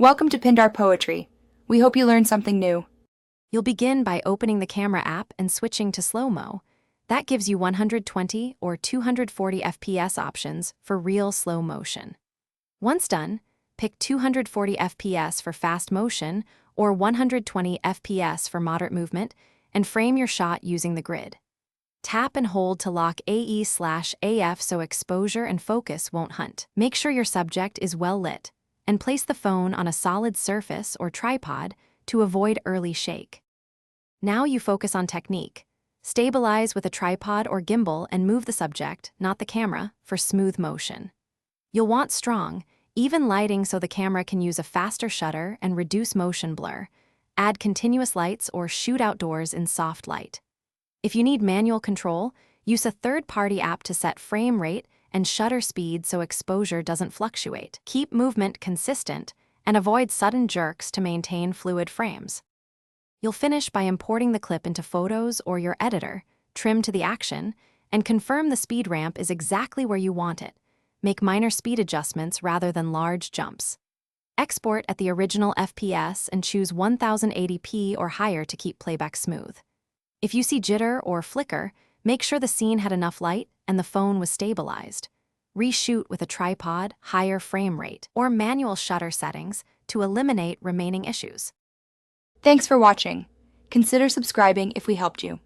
Welcome to Pindar Poetry. We hope you learned something new. You'll begin by opening the camera app and switching to slow-mo. That gives you 120 or 240 FPS options for real slow motion. Once done, pick 240 FPS for fast motion or 120 FPS for moderate movement and frame your shot using the grid. Tap and hold to lock AE/AF so exposure and focus won't hunt. Make sure your subject is well lit, and place the phone on a solid surface or tripod to avoid early shake. Now you focus on technique. Stabilize with a tripod or gimbal and move the subject, not the camera, for smooth motion. You'll want strong, even lighting so the camera can use a faster shutter and reduce motion blur. Add continuous lights or shoot outdoors in soft light. If you need manual control, use a third-party app to set frame rate and shutter speed so exposure doesn't fluctuate. Keep movement consistent and avoid sudden jerks to maintain fluid frames. You'll finish by importing the clip into Photos or your editor, trim to the action, and confirm the speed ramp is exactly where you want it. Make minor speed adjustments rather than large jumps. Export at the original FPS and choose 1080p or higher to keep playback smooth. If you see jitter or flicker, make sure the scene had enough light and the phone was stabilized. Reshoot with a tripod, higher frame rate, or manual shutter settings to eliminate remaining issues. Thanks for watching. Consider subscribing if we helped you.